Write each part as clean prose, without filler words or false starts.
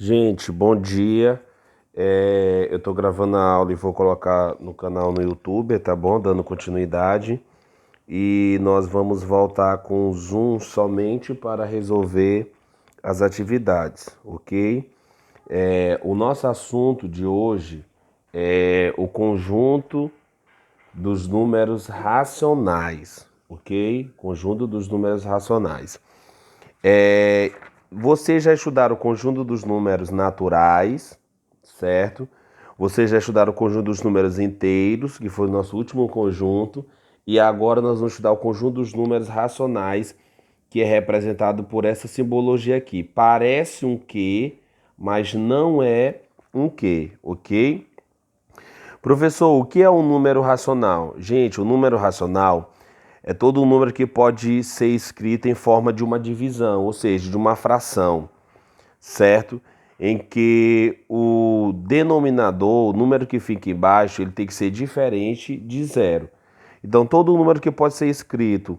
Gente, bom dia. Eu tô gravando a aula e vou colocar no canal no YouTube, tá bom? Dando continuidade. E nós vamos voltar com o Zoom somente para resolver as atividades, ok? O nosso assunto de hoje é o conjunto dos números racionais, ok? Conjunto dos números racionais. É, Vocês já estudaram o conjunto dos números naturais, certo? Vocês já estudaram o conjunto dos números inteiros, que foi o nosso último conjunto, e agora nós vamos estudar o conjunto dos números racionais, que é representado por essa simbologia aqui. Parece um Q, mas não é um Q, ok? Professor, o que é um número racional? Gente, o número racional é todo um número que pode ser escrito em forma de uma divisão, ou seja, de uma fração, certo? Em que o denominador, o número que fica embaixo, ele tem que ser diferente de zero. Então, todo número que pode ser escrito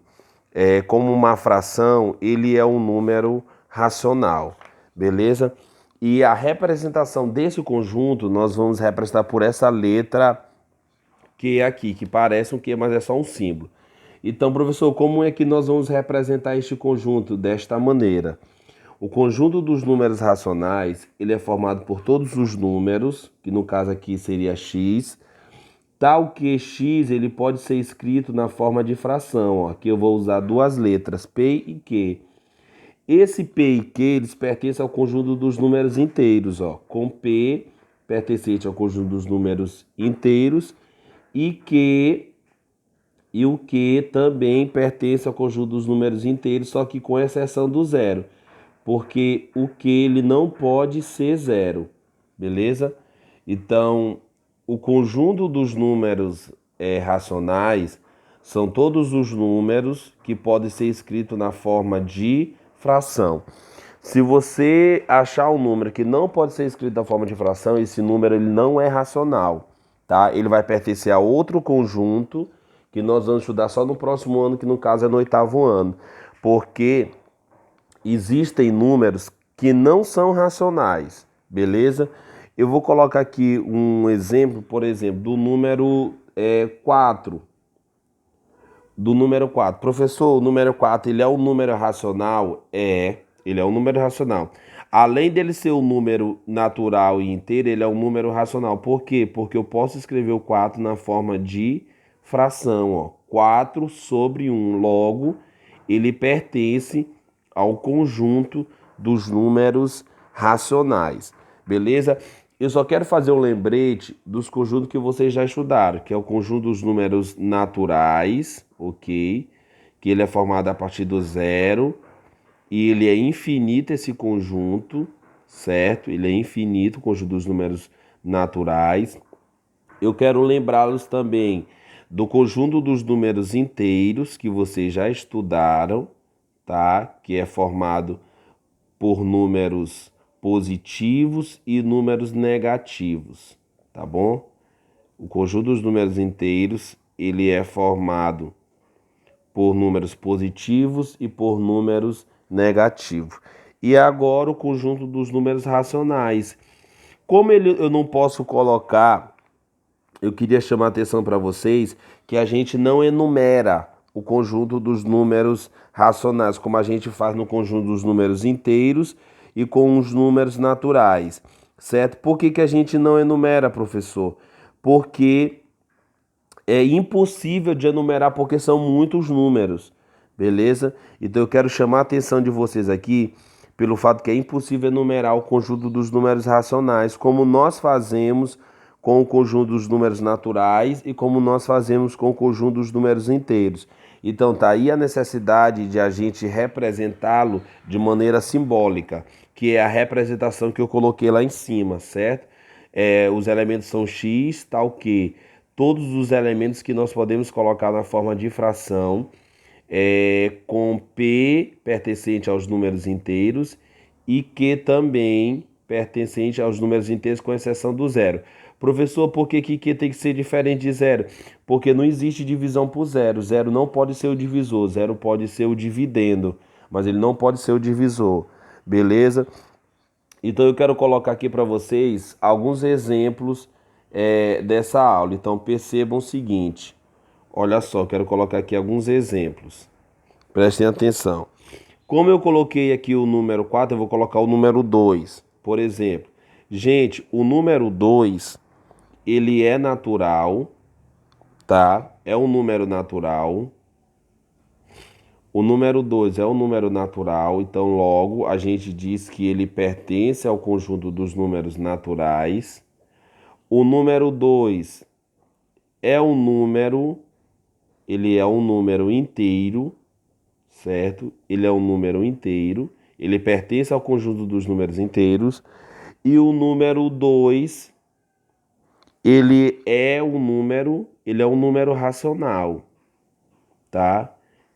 como uma fração, ele é um número racional, beleza? E a representação desse conjunto, nós vamos representar por essa letra Q aqui, que parece um Q, mas é só um símbolo. Então, professor, como é que nós vamos representar este conjunto desta maneira? O conjunto dos números racionais, ele é formado por todos os números, que no caso aqui seria x, tal que x ele pode ser escrito na forma de fração. Ó. Aqui eu vou usar duas letras, P e Q. Esse P e Q, eles pertencem ao conjunto dos números inteiros, ó, com P pertencente ao conjunto dos números inteiros e o Q também pertence ao conjunto dos números inteiros, só que com exceção do zero, porque o Q ele não pode ser zero, beleza? Então, o conjunto dos números racionais são todos os números que podem ser escritos na forma de fração. Se você achar um número que não pode ser escrito na forma de fração, esse número ele não é racional, tá? Ele vai pertencer a outro conjunto que nós vamos estudar só no próximo ano, que no caso é no 8º ano, porque existem números que não são racionais, beleza? Eu vou colocar aqui um exemplo, por exemplo, do número 4. Do número 4. Professor, o número 4 ele é um número racional? Ele é um número racional. Além dele ser um número natural e inteiro, ele é um número racional. Por quê? Porque eu posso escrever o 4 na forma de fração, ó. 4 sobre 1. Logo, ele pertence ao conjunto dos números racionais. Beleza? Eu só quero fazer um lembrete dos conjuntos que vocês já estudaram, que é o conjunto dos números naturais, ok? Que ele é formado a partir do zero e ele é infinito esse conjunto, certo? Ele é infinito, o conjunto dos números naturais. Eu quero lembrá-los também do conjunto dos números inteiros que vocês já estudaram, tá? Que é formado por números positivos e números negativos, tá bom? O conjunto dos números inteiros, ele é formado por números positivos e por números negativos. E agora o conjunto dos números racionais. Como eu não posso colocar, eu queria chamar a atenção para vocês que a gente não enumera o conjunto dos números racionais, como a gente faz no conjunto dos números inteiros e com os números naturais, certo? Por que a gente não enumera, professor? Porque é impossível de enumerar, porque são muitos números, beleza? Então eu quero chamar a atenção de vocês aqui pelo fato que é impossível enumerar o conjunto dos números racionais, como nós fazemos com o conjunto dos números naturais e como nós fazemos com o conjunto dos números inteiros. Então tá aí a necessidade de a gente representá-lo de maneira simbólica, que é a representação que eu coloquei lá em cima, certo? Os elementos são x, tal que todos os elementos que nós podemos colocar na forma de fração, com P pertencente aos números inteiros e Q também pertencente aos números inteiros, com exceção do zero. Professor, por que Q tem que ser diferente de zero? Porque não existe divisão por zero. Zero não pode ser o divisor, zero pode ser o dividendo, mas ele não pode ser o divisor, beleza? Então eu quero colocar aqui para vocês alguns exemplos dessa aula. Então percebam o seguinte, olha só, quero colocar aqui alguns exemplos. Prestem atenção. Como eu coloquei aqui o número 4, eu vou colocar o número 2, por exemplo. Gente, o número 2, ele é natural, tá? É um número natural. O número 2 é um número natural, então logo a gente diz que ele pertence ao conjunto dos números naturais. O número 2 é um número, ele é um número inteiro, certo? Ele é um número inteiro, ele pertence ao conjunto dos números inteiros. E o número 2, ele é um número racional, tá?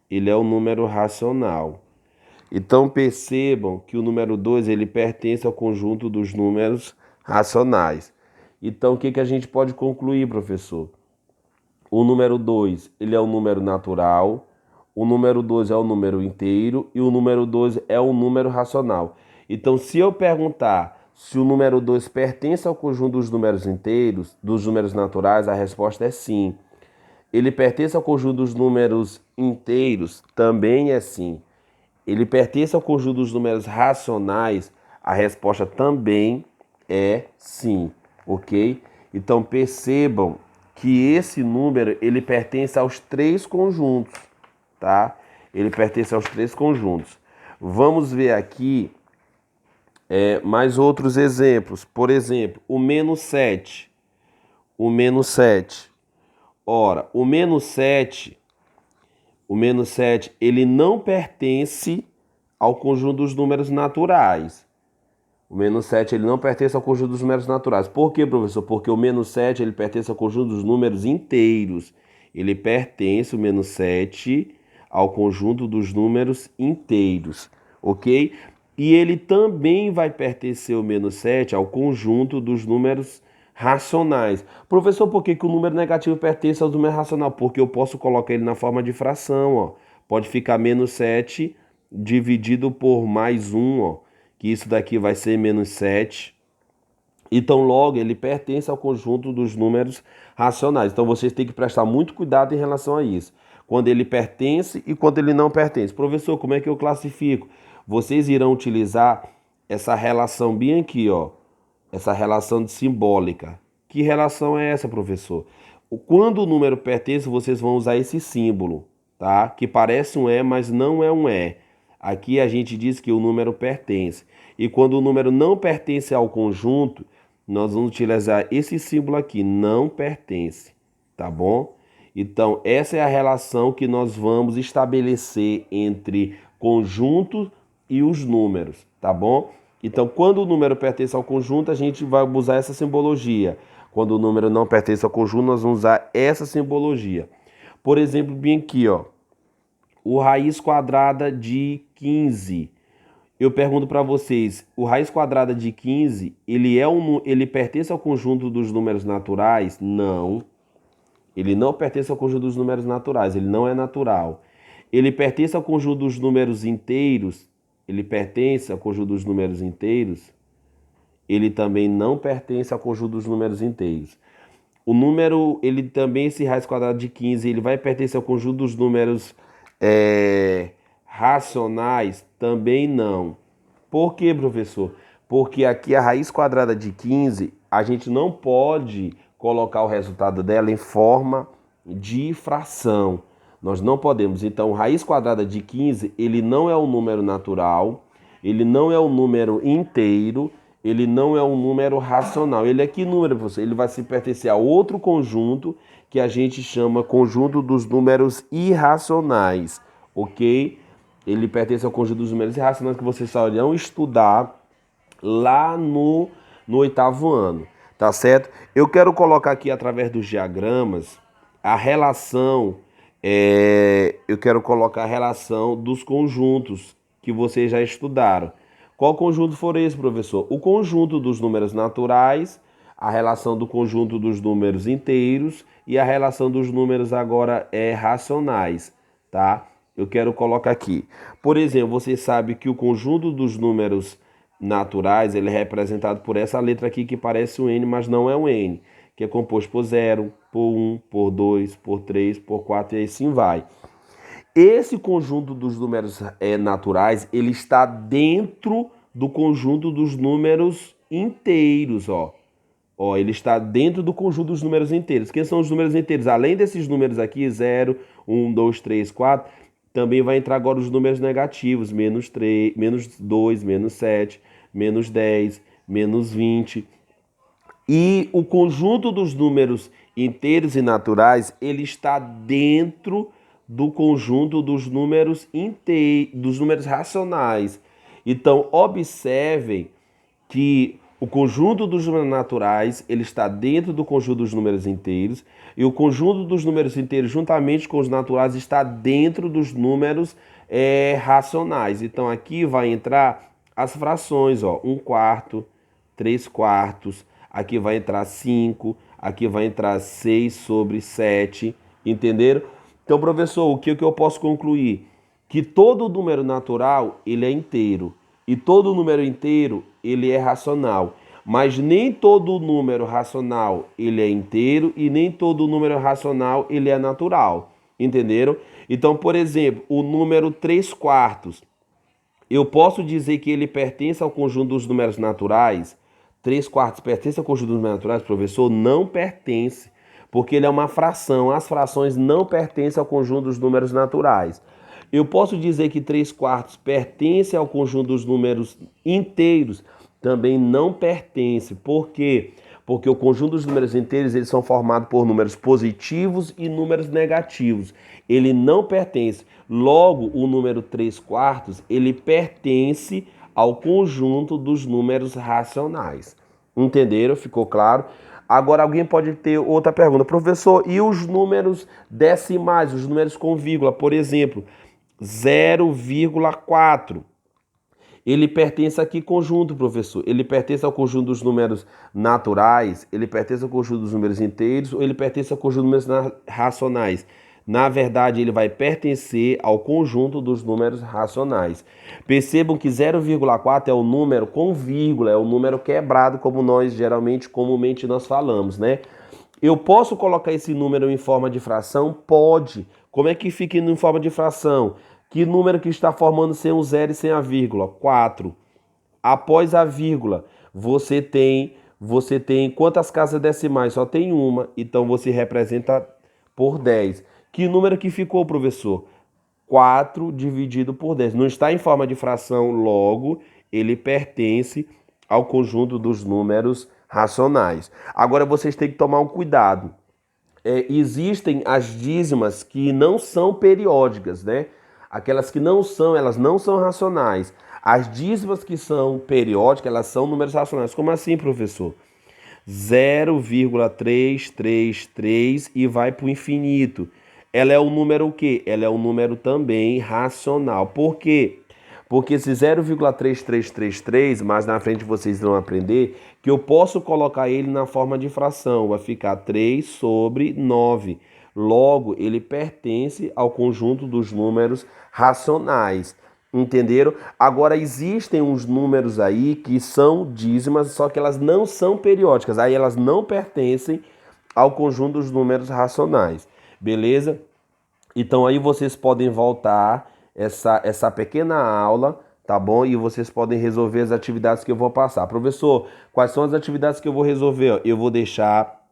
Ele é um número racional. Então percebam que o número 2 ele pertence ao conjunto dos números racionais. Então o que a gente pode concluir, professor? O número 2 ele é um número natural, o número 2 é um número inteiro e o número 2 é um número racional. Então se eu perguntar se o número 2 pertence ao conjunto dos números inteiros, dos números naturais, a resposta é sim. Ele pertence ao conjunto dos números inteiros? Também é sim. Ele pertence ao conjunto dos números racionais? A resposta também é sim, ok? Então percebam que esse número ele pertence aos três conjuntos, tá? Ele pertence aos três conjuntos. Vamos ver aqui mais outros exemplos. Por exemplo, o menos 7. O menos 7. Ora, o menos 7, ele não pertence ao conjunto dos números naturais. O menos 7 ele não pertence ao conjunto dos números naturais. Por quê, professor? Porque o menos 7 ele pertence ao conjunto dos números inteiros. Ele pertence, o menos 7, ao conjunto dos números inteiros, ok? E ele também vai pertencer, o menos 7, ao conjunto dos números racionais. Professor, por que o número negativo pertence ao número racional? Porque eu posso colocar ele na forma de fração, ó. Pode ficar menos 7 dividido por mais 1, ó, que isso daqui vai ser menos 7. Então, logo, ele pertence ao conjunto dos números racionais. Então, vocês têm que prestar muito cuidado em relação a isso. Quando ele pertence e quando ele não pertence. Professor, como é que eu classifico? Vocês irão utilizar essa relação bem aqui, ó. Essa relação de simbólica. Que relação é essa, professor? Quando o número pertence, vocês vão usar esse símbolo, tá? Que parece um E, mas não é um E. Aqui a gente diz que o número pertence. E quando o número não pertence ao conjunto, nós vamos utilizar esse símbolo aqui, não pertence, tá bom? Então, essa é a relação que nós vamos estabelecer entre conjunto e os números, tá bom? Então, quando o número pertence ao conjunto, a gente vai usar essa simbologia. Quando o número não pertence ao conjunto, nós vamos usar essa simbologia. Por exemplo, bem aqui, ó, o raiz quadrada de 15. Eu pergunto para vocês, o raiz quadrada de 15, ele pertence ao conjunto dos números naturais? Não. Ele não pertence ao conjunto dos números naturais, ele não é natural. Ele pertence ao conjunto dos números inteiros? Ele pertence ao conjunto dos números inteiros? Ele também não pertence ao conjunto dos números inteiros. O número, ele também, esse raiz quadrada de 15, ele vai pertencer ao conjunto dos números racionais? Também não. Por quê, professor? Porque aqui a raiz quadrada de 15, a gente não pode colocar o resultado dela em forma de fração. Nós não podemos. Então, raiz quadrada de 15, ele não é um número natural, ele não é um número inteiro, ele não é um número racional. Ele é que número, professor? Ele vai se pertencer a outro conjunto que a gente chama conjunto dos números irracionais, ok? Ele pertence ao conjunto dos números irracionais que vocês só irão estudar lá no oitavo ano, tá certo? Eu quero colocar aqui através dos diagramas a relação, eu quero colocar a relação dos conjuntos que vocês já estudaram. Qual conjunto for esse, professor? O conjunto dos números naturais, a relação do conjunto dos números inteiros e a relação dos números agora racionais, tá? Eu quero colocar aqui. Por exemplo, você sabe que o conjunto dos números naturais, ele é representado por essa letra aqui que parece um N, mas não é um N, que é composto por 0, por 1, por 2, por 3, por 4 e assim vai. Esse conjunto dos números naturais, ele está dentro do conjunto dos números inteiros, ó. Ó, ele está dentro do conjunto dos números inteiros. Quem são os números inteiros? Além desses números aqui, 0, 1, 2, 3, 4, também vai entrar agora os números negativos, menos 3, menos 2, menos 7, menos 10, menos 20. E o conjunto dos números inteiros e naturais, ele está dentro do conjunto dos números dos números racionais. Então, observem que o conjunto dos números naturais, ele está dentro do conjunto dos números inteiros, e o conjunto dos números inteiros, juntamente com os naturais, está dentro dos números racionais. Então, aqui vai entrar as frações, ó, 1/4, 3/4, aqui vai entrar 5, aqui vai entrar 6/7, entenderam? Então, professor, o que eu posso concluir? Que todo número natural, ele é inteiro. E todo número inteiro, ele é racional. Mas nem todo número racional, ele é inteiro e nem todo número racional, ele é natural. Entenderam? Então, por exemplo, o número 3/4, eu posso dizer que ele pertence ao conjunto dos números naturais? 3/4 pertence ao conjunto dos números naturais, professor? Não pertence, porque ele é uma fração. As frações não pertencem ao conjunto dos números naturais. Eu posso dizer que 3/4 pertence ao conjunto dos números inteiros? Também não pertence. Por quê? Porque o conjunto dos números inteiros, eles são formados por números positivos e números negativos. Ele não pertence. Logo, o número 3/4, ele pertence ao conjunto dos números racionais. Entenderam? Ficou claro? Agora alguém pode ter outra pergunta. Professor, e os números decimais, os números com vírgula, por exemplo, 0,4. Ele pertence a que conjunto, professor? Ele pertence ao conjunto dos números naturais? Ele pertence ao conjunto dos números inteiros? Ou ele pertence ao conjunto dos números racionais? Na verdade, ele vai pertencer ao conjunto dos números racionais. Percebam que 0,4 é o número com vírgula, é o número quebrado, como nós geralmente, comumente nós falamos, né? Eu posso colocar esse número em forma de fração? Pode. Como é que fica em forma de fração? Que número que está formando sem o zero e sem a vírgula? 4. Após a vírgula, você tem quantas casas decimais? Só tem uma, então você representa por 10. Que número que ficou, professor? 4 dividido por 10. Não está em forma de fração, logo ele pertence ao conjunto dos números racionais. Agora vocês têm que tomar um cuidado. Existem as dízimas que não são periódicas, né? Aquelas que não são, elas não são racionais. As dízimas que são periódicas, elas são números racionais. Como assim, professor? 0,333 e vai para o infinito. Ela é um número o quê? Ela é um número também racional. Por quê? Porque esse 0,3333, mais na frente vocês vão aprender que eu posso colocar ele na forma de fração. Vai ficar 3/9. Logo, ele pertence ao conjunto dos números racionais. Entenderam? Agora, existem uns números aí que são dízimas, só que elas não são periódicas. Aí elas não pertencem ao conjunto dos números racionais. Beleza? Então aí vocês podem voltar essa pequena aula, tá bom? E vocês podem resolver as atividades que eu vou passar. Professor, quais são as atividades que eu vou resolver? Eu vou deixar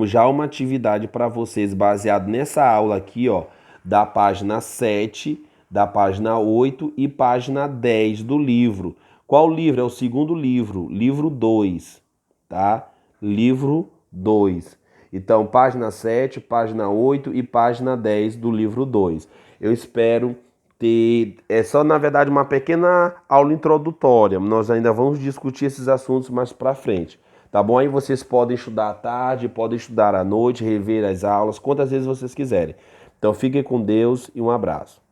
já uma atividade para vocês baseado nessa aula aqui, ó, da página 7, da página 8 e página 10 do livro. Qual livro? É o segundo livro, livro 2, tá? Livro 2. Então, página 7, página 8 e página 10 do livro 2. Eu espero ter... É só, na verdade, uma pequena aula introdutória. Nós ainda vamos discutir esses assuntos mais para frente. Tá bom? Aí vocês podem estudar à tarde, podem estudar à noite, rever as aulas, quantas vezes vocês quiserem. Então, fiquem com Deus e um abraço.